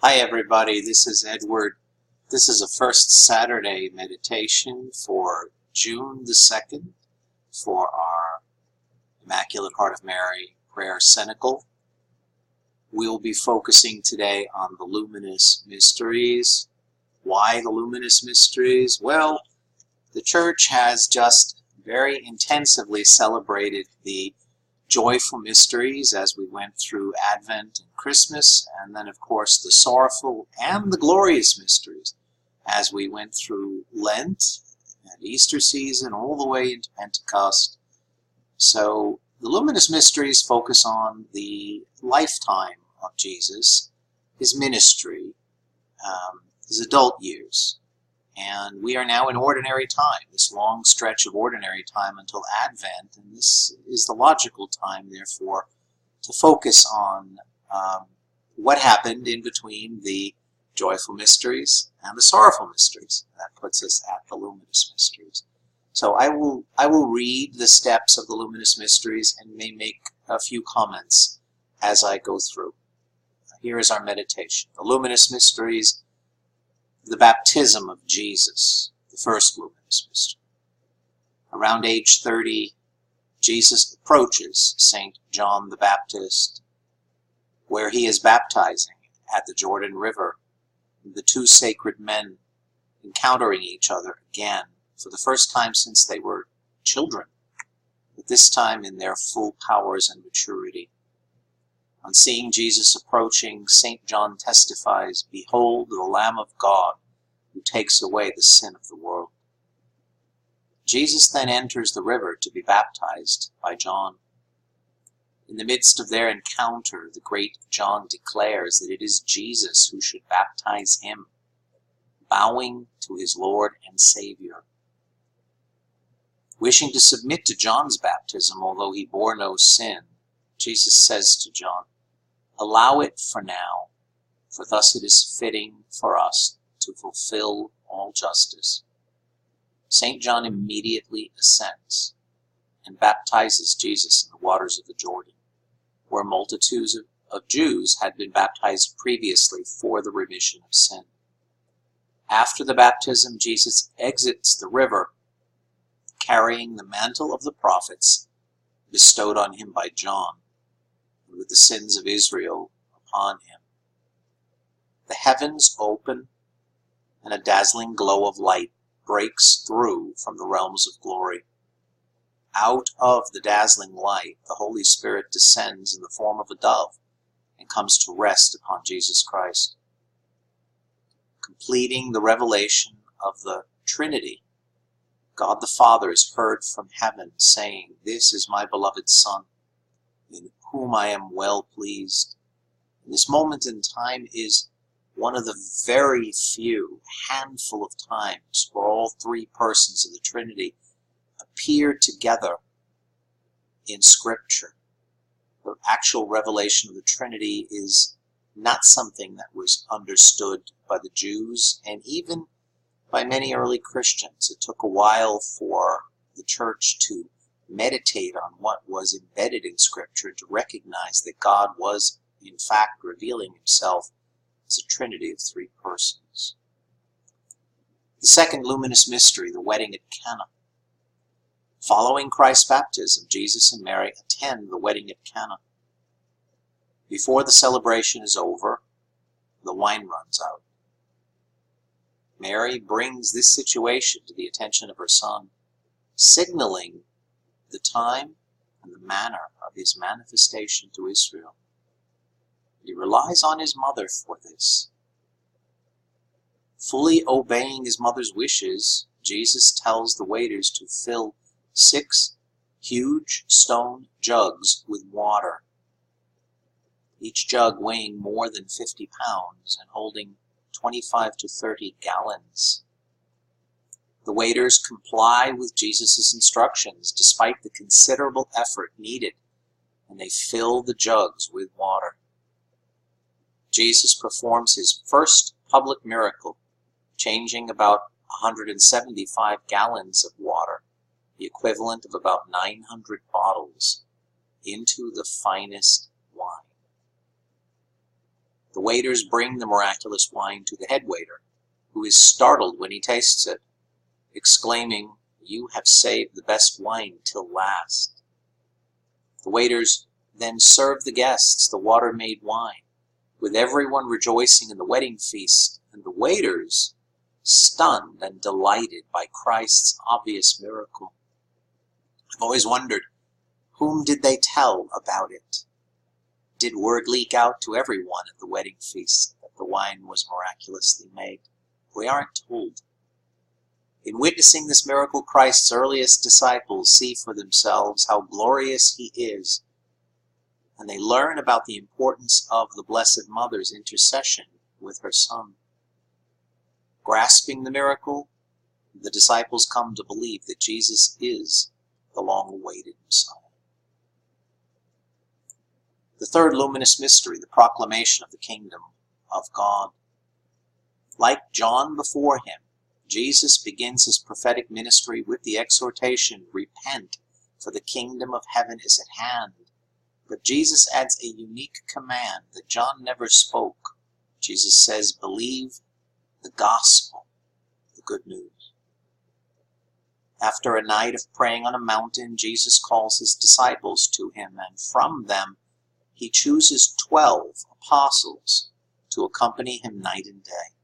Hi everybody, this is Edward. This is a first Saturday meditation for June the 2nd for our Immaculate Heart of Mary Prayer Cenacle. We'll be focusing today on the Luminous Mysteries. Why the Luminous Mysteries? Well, the Church has just very intensively celebrated the joyful mysteries as we went through Advent and Christmas, and then of course the sorrowful and the glorious mysteries as we went through Lent and Easter season all the way into Pentecost. So the luminous mysteries focus on the lifetime of Jesus, his ministry, his adult years. And we are now in ordinary time, this long stretch of ordinary time until Advent, and this is the logical time, therefore, to focus on what happened in between the joyful mysteries and the sorrowful mysteries. That puts us at the luminous mysteries. So I will read the steps of the luminous mysteries and may make a few comments as I go through. Here is our meditation. The luminous mysteries. The baptism of Jesus, the first luminous mystery. Around age 30, Jesus approaches St. John the Baptist, where he is baptizing at the Jordan River, the two sacred men encountering each other again for the first time since they were children, but this time in their full powers and maturity. On seeing Jesus approaching, St. John testifies, "Behold, the Lamb of God, who takes away the sin of the world." Jesus then enters the river to be baptized by John. In the midst of their encounter, the great John declares that it is Jesus who should baptize him, bowing to his Lord and Savior. Wishing to submit to John's baptism, although he bore no sin, Jesus says to John, "Allow it for now, for thus it is fitting for us to fulfill all justice." St. John immediately assents and baptizes Jesus in the waters of the Jordan, where multitudes of Jews had been baptized previously for the remission of sin. After the baptism, Jesus exits the river, carrying the mantle of the prophets bestowed on him by John, with the sins of Israel upon him. The heavens open, and a dazzling glow of light breaks through from the realms of glory. Out of the dazzling light, the Holy Spirit descends in the form of a dove and comes to rest upon Jesus Christ. Completing the revelation of the Trinity, God the Father is heard from heaven saying, "This is my beloved Son, in whom I am well pleased." And this moment in time is one of the very few handful of times where all three persons of the Trinity appear together in Scripture. The actual revelation of the Trinity is not something that was understood by the Jews and even by many early Christians. It took a while for the Church to meditate on what was embedded in Scripture to recognize that God was, in fact, revealing himself as a Trinity of three persons. The second luminous mystery, the wedding at Cana. Following Christ's baptism, Jesus and Mary attend the wedding at Cana. Before the celebration is over, the wine runs out. Mary brings this situation to the attention of her son, signaling the time and the manner of his manifestation to Israel. He relies on his mother for this. Fully obeying his mother's wishes, Jesus tells the waiters to fill 6 huge stone jugs with water, each jug weighing more than 50 pounds and holding 25 to 30 gallons. The waiters comply with Jesus' instructions despite the considerable effort needed, and they fill the jugs with water. Jesus performs his first public miracle, changing about 175 gallons of water, the equivalent of about 900 bottles, into the finest wine. The waiters bring the miraculous wine to the head waiter, who is startled when he tastes it, exclaiming, "You have saved the best wine till last." The waiters then serve the guests the water-made wine, with everyone rejoicing in the wedding feast, and the waiters stunned and delighted by Christ's obvious miracle. I've always wondered, whom did they tell about it? Did word leak out to everyone at the wedding feast that the wine was miraculously made? We aren't told. In witnessing this miracle, Christ's earliest disciples see for themselves how glorious he is, and they learn about the importance of the Blessed Mother's intercession with her Son. Grasping the miracle, the disciples come to believe that Jesus is the long-awaited Messiah. The third luminous mystery, the proclamation of the kingdom of God. Like John before him, Jesus begins his prophetic ministry with the exhortation, "Repent, for the kingdom of heaven is at hand." But Jesus adds a unique command that John never spoke. Jesus says, "Believe the gospel," the good news. After a night of praying on a mountain, Jesus calls his disciples to him, and from them he chooses 12 apostles to accompany him night and day.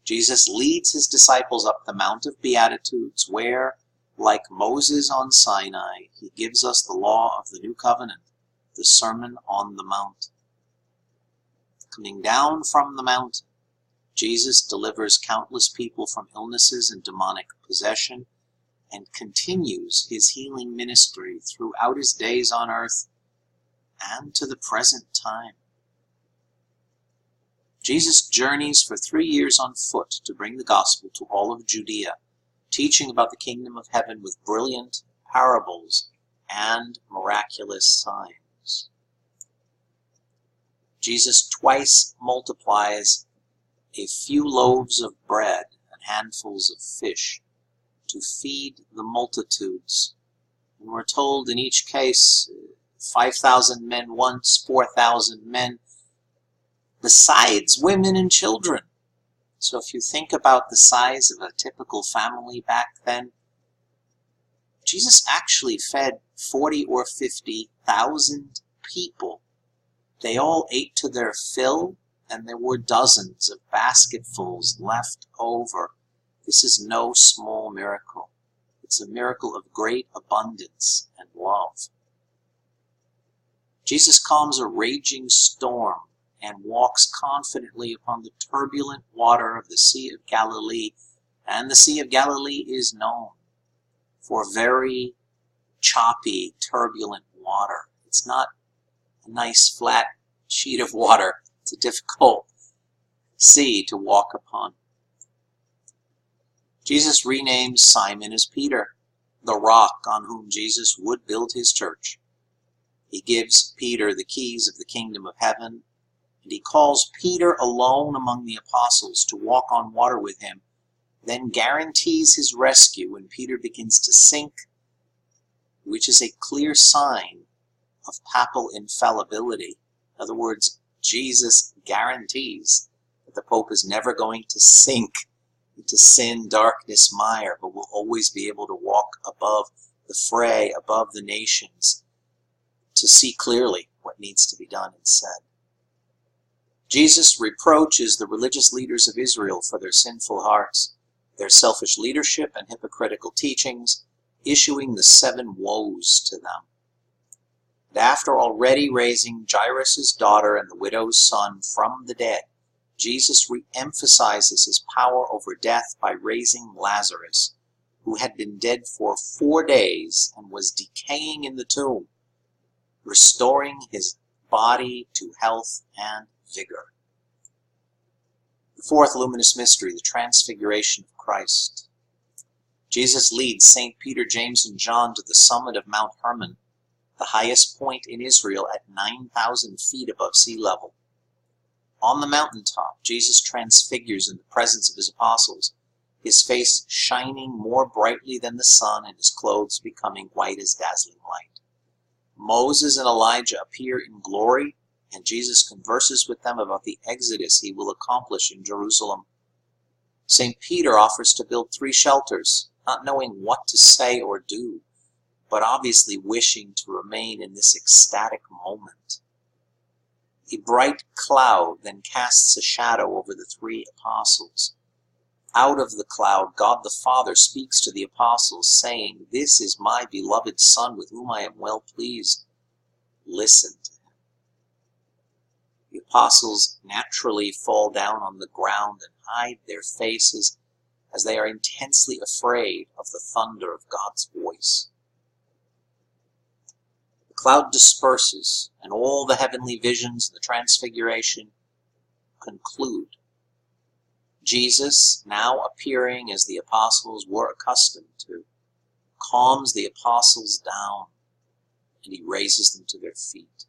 Jesus leads his disciples up the Mount of Beatitudes, where, like Moses on Sinai, he gives us the law of the new covenant, the Sermon on the Mount. Coming down from the mountain, Jesus delivers countless people from illnesses and demonic possession, and continues his healing ministry throughout his days on earth and to the present time. Jesus journeys for 3 years on foot to bring the gospel to all of Judea, teaching about the kingdom of heaven with brilliant parables and miraculous signs. Jesus twice multiplies a few loaves of bread and handfuls of fish to feed the multitudes. And we're told in each case, 5,000 men once, 4,000 men, besides women and children. So if you think about the size of a typical family back then, Jesus actually fed 40 or 50,000 people. They all ate to their fill, and there were dozens of basketfuls left over. This is no small miracle. It's a miracle of great abundance and love. Jesus calms a raging storm and walks confidently upon the turbulent water of the Sea of Galilee. And the Sea of Galilee is known for very choppy, turbulent water. It's not a nice flat sheet of water. It's a difficult sea to walk upon. Jesus renames Simon as Peter, the rock on whom Jesus would build his church. He gives Peter the keys of the kingdom of heaven, and he calls Peter alone among the apostles to walk on water with him, then guarantees his rescue when Peter begins to sink, which is a clear sign of papal infallibility. In other words, Jesus guarantees that the Pope is never going to sink into sin, darkness, mire, but will always be able to walk above the fray, above the nations, to see clearly what needs to be done and said. Jesus reproaches the religious leaders of Israel for their sinful hearts, their selfish leadership and hypocritical teachings, issuing the 7 woes to them. And after already raising Jairus' daughter and the widow's son from the dead, Jesus re-emphasizes his power over death by raising Lazarus, who had been dead for 4 days and was decaying in the tomb, restoring his body to health and vigor. The fourth luminous mystery, the transfiguration of Christ. Jesus leads St. Peter, James, and John to the summit of Mount Hermon, the highest point in Israel at 9,000 feet above sea level. On the mountaintop, Jesus transfigures in the presence of his apostles, his face shining more brightly than the sun and his clothes becoming white as dazzling light. Moses and Elijah appear in glory, and Jesus converses with them about the exodus he will accomplish in Jerusalem. St. Peter offers to build 3 shelters, not knowing what to say or do, but obviously wishing to remain in this ecstatic moment. A bright cloud then casts a shadow over the 3 apostles. Out of the cloud, God the Father speaks to the apostles, saying, "This is my beloved Son, with whom I am well pleased. Listen to him." The apostles naturally fall down on the ground and hide their faces as they are intensely afraid of the thunder of God's voice. The cloud disperses, and all the heavenly visions and the transfiguration conclude. Jesus, now appearing as the apostles were accustomed to, calms the apostles down, and he raises them to their feet.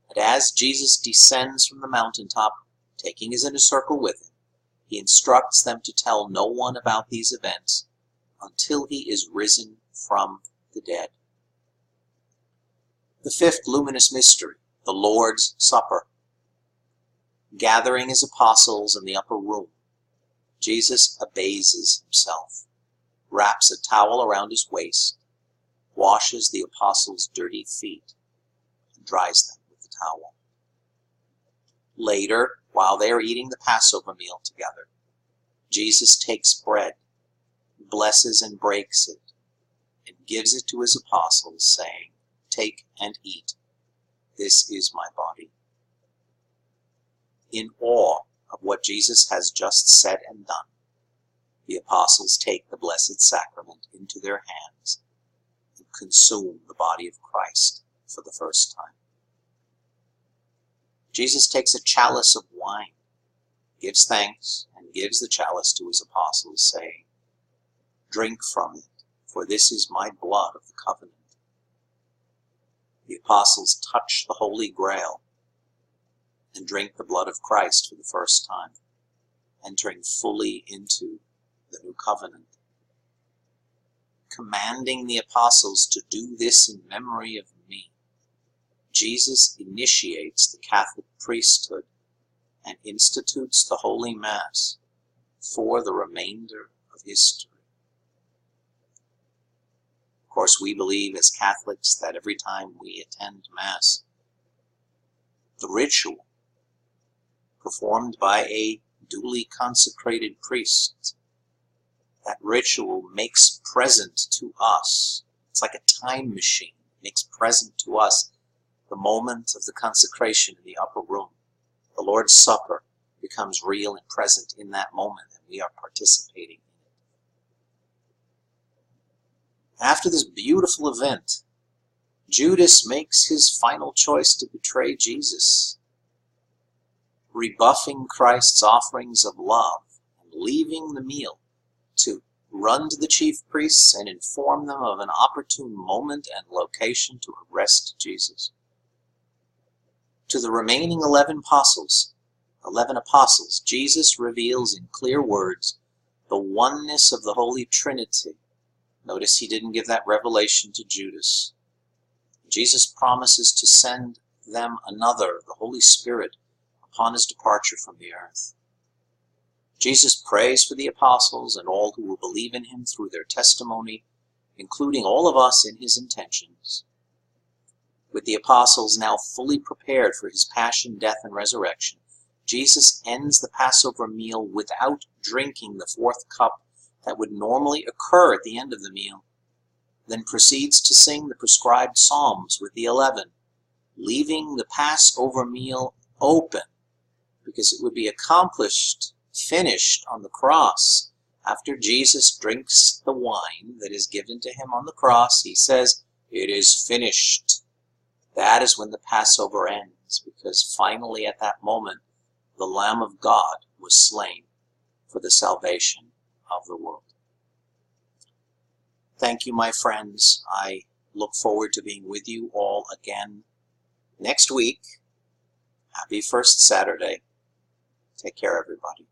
And as Jesus descends from the mountaintop, taking his inner circle with him, he instructs them to tell no one about these events until he is risen from the dead. The 5th luminous mystery, the Lord's Supper. Gathering his apostles in the upper room, Jesus abases himself, wraps a towel around his waist, washes the apostles' dirty feet, and dries them with the towel. Later, while they are eating the Passover meal together, Jesus takes bread, blesses and breaks it, and gives it to his apostles, saying, "Take and eat. This is my body." In awe of what Jesus has just said and done, the apostles take the Blessed Sacrament into their hands and consume the body of Christ for the first time. Jesus takes a chalice of wine, gives thanks, and gives the chalice to his apostles, saying, "Drink from it, for this is my blood of the covenant." The apostles touch the Holy Grail and drink the blood of Christ for the first time, entering fully into the new covenant. Commanding the apostles to do this in memory of me, Jesus initiates the Catholic priesthood and institutes the Holy Mass for the remainder of history. Of course, we believe as Catholics that every time we attend Mass, the ritual performed by a duly consecrated priest, that ritual makes present to us, it's like a time machine, makes present to us the moment of the consecration in the upper room. The Lord's Supper becomes real and present in that moment, and we are participating in it. After this beautiful event, Judas makes his final choice to betray Jesus, rebuffing Christ's offerings of love and leaving the meal to run to the chief priests and inform them of an opportune moment and location to arrest Jesus. To the remaining 11 apostles, Jesus reveals in clear words the oneness of the Holy Trinity. Notice he didn't give that revelation to Judas. Jesus promises to send them another, the Holy Spirit, upon his departure from the earth. Jesus prays for the apostles and all who will believe in him through their testimony, including all of us in his intentions. With the apostles now fully prepared for his passion, death, and resurrection, Jesus ends the Passover meal without drinking the 4th cup that would normally occur at the end of the meal, then proceeds to sing the prescribed psalms with the 11, leaving the Passover meal open, because it would be finished on the cross. After Jesus drinks the wine that is given to him on the cross, he says, "It is finished." That is when the Passover ends, because finally at that moment, the Lamb of God was slain for the salvation of the world. Thank you, my friends. I look forward to being with you all again next week. Happy first Saturday. Take care, everybody.